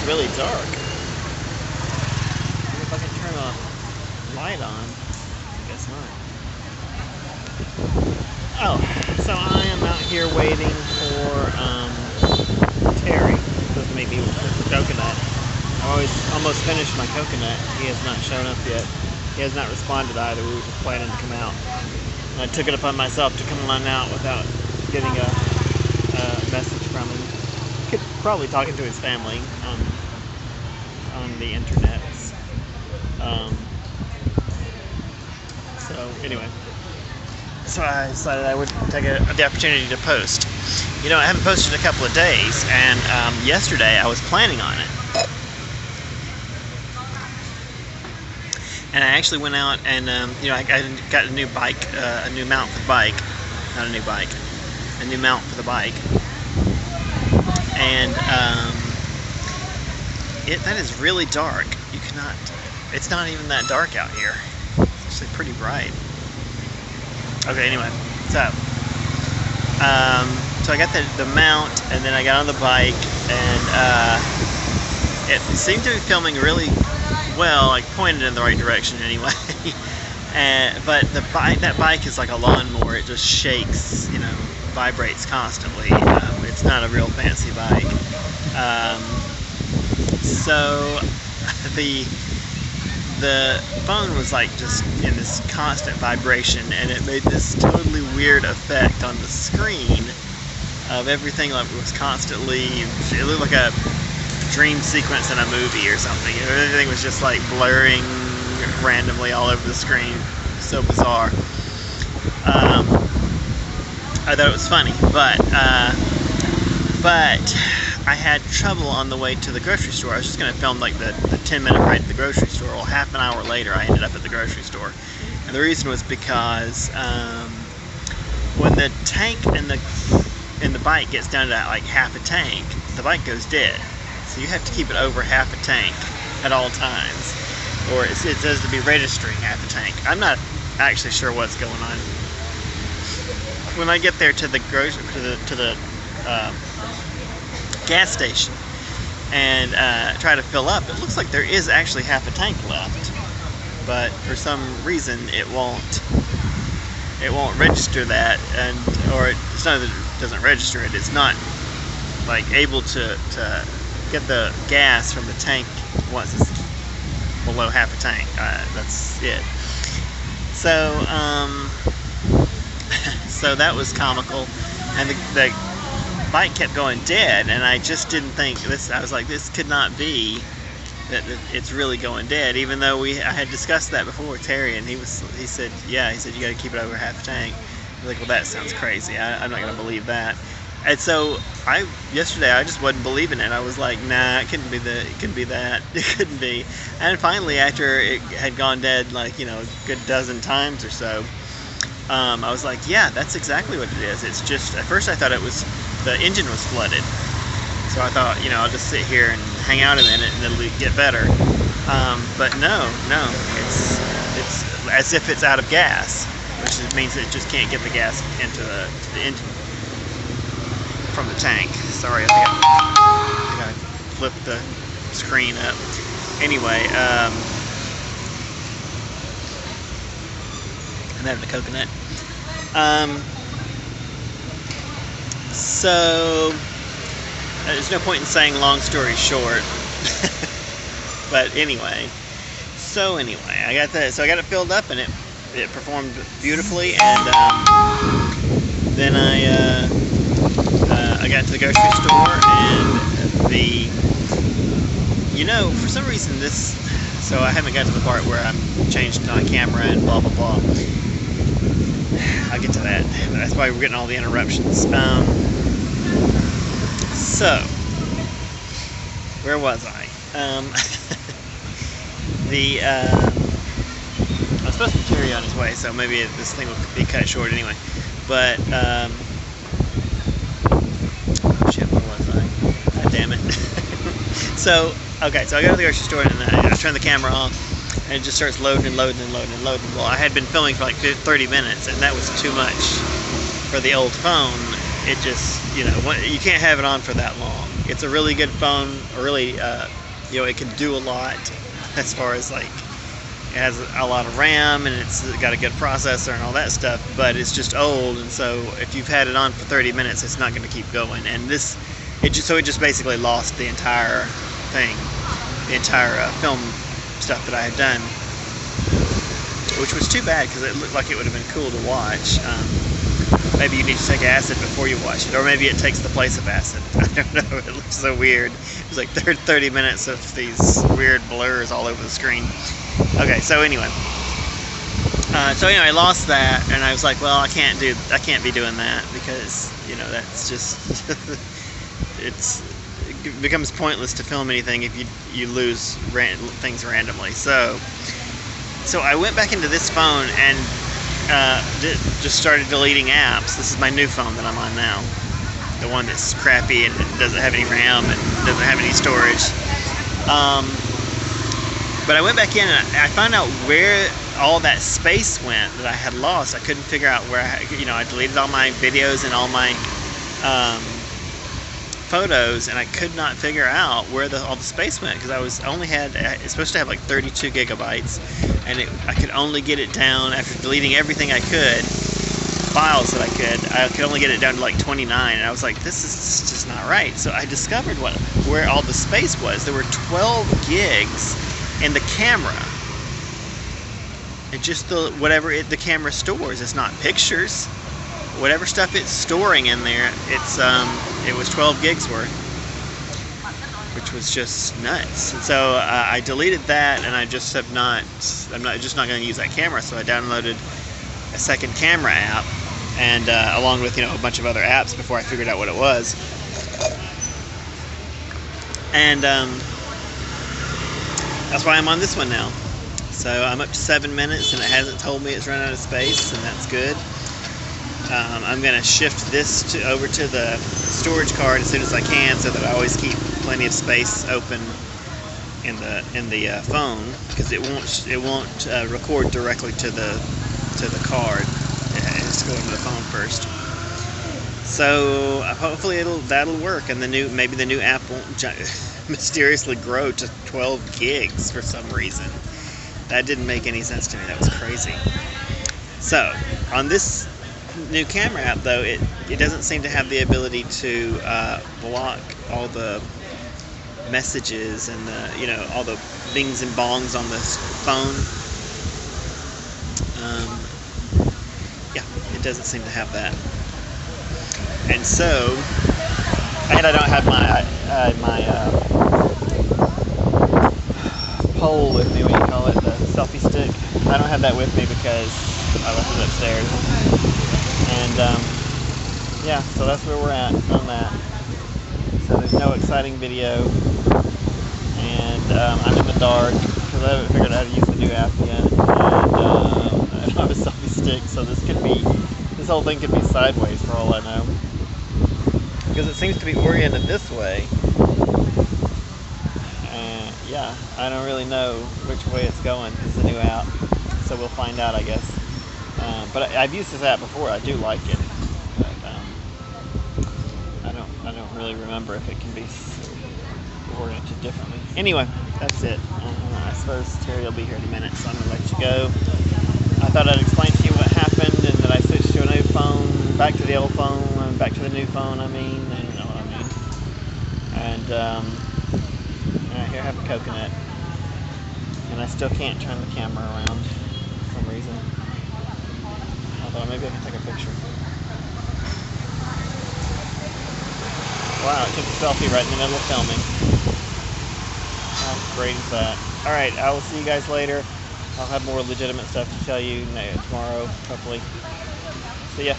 it's really dark. Maybe if I can turn the light on. I guess not. Oh, so I am out here waiting for Terry. He's supposed to make me the coconut. I almost finished my coconut. He has not shown up yet. He has not responded either. We were just planning to come out. And I took it upon myself to come on out without getting a message from him. Probably talking to his family on the internet. So anyway, so I decided I would take the opportunity to post. You know, I haven't posted in a couple of days, and yesterday I was planning on it. And I actually went out and, you know, I got a new bike, a new mount for the bike. Not a new bike, a new mount for the bike. And that is really dark. You cannot, it's not even that dark out here. It's actually pretty bright. Okay, anyway, so I got the mount, and then I got on the bike, and it seemed to be filming really well, like pointed in the right direction anyway. But that bike is like a lawnmower. It just shakes, you know, vibrates constantly. It's not a real fancy bike. So the phone was like just in this constant vibration, and it made this totally weird effect on the screen of everything. Like it was constantly, it looked like a dream sequence in a movie or something. Everything was just like blurring randomly all over the screen. So bizarre. I thought it was funny, but I had trouble on the way to the grocery store. I was just going to film like the 10-minute ride to the grocery store. Well, half an hour later I ended up at the grocery store. And the reason was because when the tank in the bike gets down to like half a tank, the bike goes dead. So you have to keep it over half a tank at all times, or it says to be registering half a tank. I'm not actually sure what's going on. When I get there to the gas station and try to fill up, it looks like there is actually half a tank left, but for some reason it won't register that, or it's not that it doesn't register it. It's not like able to get the gas from the tank once it's below half a tank. That's it. So so that was comical, and the bike kept going dead, and I just didn't think this. I was like, this could not be that it's really going dead, even though I had discussed that before with Terry, and he said you got to keep it over half a tank. I was like, well, that sounds crazy. I'm not going to believe that. And so yesterday I just wasn't believing it. I was like, nah, it couldn't be that. It couldn't be. And finally, after it had gone dead, like, you know, a good dozen times or so, I was like, yeah, that's exactly what it is. It's just, at first I thought it was the engine was flooded. So I thought, you know, I'll just sit here and hang out a minute and it'll get better. But no, it's as if it's out of gas, which means it just can't get the gas into the engine from the tank. Sorry, I think I flipped the screen up. Anyway, I'm having a coconut. So there's no point in saying long story short. But anyway, I got that. So I got it filled up, and it performed beautifully. And then I got to the grocery store, and you know, for some reason so I haven't got to the part where I'm changed my camera and blah blah blah. I'll get to that. That's why we're getting all the interruptions. So where was I? I was supposed to be Terry on his way, so maybe this thing will be cut short anyway. But shit, where was I? God damn it. So I go to the grocery store, and I turn the camera on, and it just starts loading. Well, I had been filming for like 30 minutes, and that was too much for the old phone. It just, you know, you can't have it on for that long. it's a really good phone. Really, it can do a lot as far as like it has a lot of RAM and it's got a good processor and all that stuff. But it's just old, and so if you've had it on for 30 minutes, it's not going to keep going. And it just basically lost the entire thing, the entire film stuff that I had done, which was too bad because it looked like it would have been cool to watch. Maybe you need to take acid before you watch it, or maybe it takes the place of acid. I don't know. It looks so weird. It was like 30 minutes of these weird blurs all over the screen. Okay, so anyway, I lost that, and I was like, well, I can't be doing that because that's just it becomes pointless to film anything if you lose things randomly. So I went back into this phone and just started deleting apps. This is my new phone that I'm on now, the one that's crappy and doesn't have any RAM and doesn't have any storage. But I went back in and I found out where all that space went that I had lost. I couldn't figure out where I deleted all my videos and all my photos, and I could not figure out where all the space went because it's supposed to have like 32 gigabytes, and I could only get it down after deleting everything I could, files that I could only get it down to like 29, and I was like, this is just not right. So I discovered where all the space was. There were 12 gigs in the camera, and just whatever the camera stores. It's not pictures. Whatever stuff it's storing in there, it was 12 gigs worth, which was just nuts. And so I deleted that, and I'm just not going to use that camera. So I downloaded a second camera app, and along with a bunch of other apps before I figured out what it was. And that's why I'm on this one now. So I'm up to 7 minutes, and it hasn't told me it's run out of space, and that's good. I'm going to shift this over to the storage card as soon as I can, so that I always keep plenty of space open in the phone, because it won't record directly to the card. It has to go into the phone first. So hopefully that'll work, and maybe the new app won't mysteriously grow to 12 gigs for some reason. That didn't make any sense to me. That was crazy. So on this new camera app, though, it doesn't seem to have the ability to block all the messages and all the bings and bongs on the phone. It doesn't seem to have that. And so, and I don't have my pole with me, what do you call it, the selfie stick. I don't have that with me because I left it upstairs. And so that's where we're at on that. So there's no exciting video, and I'm in the dark because I haven't figured out how to use the new app yet. And I don't have a selfie stick, so this whole thing could be sideways for all I know, because it seems to be oriented this way. I don't really know which way it's going. It's a new app, so we'll find out, I guess. But I've used this app before. I do like it, but I don't really remember if it can be oriented differently. Anyway, that's it. I suppose Terry will be here in a minute, so I'm gonna let you go. I thought I'd explain to you what happened, and that I switched to a new phone, back to the old phone, and back to the new phone. I mean, and you know what I mean. And here I have a coconut, and I still can't turn the camera around for some reason. Although maybe I can take a picture. Wow, it took a selfie right in the middle of filming. How great is that? Alright, I will see you guys later. I'll have more legitimate stuff to tell you tomorrow, hopefully. See ya.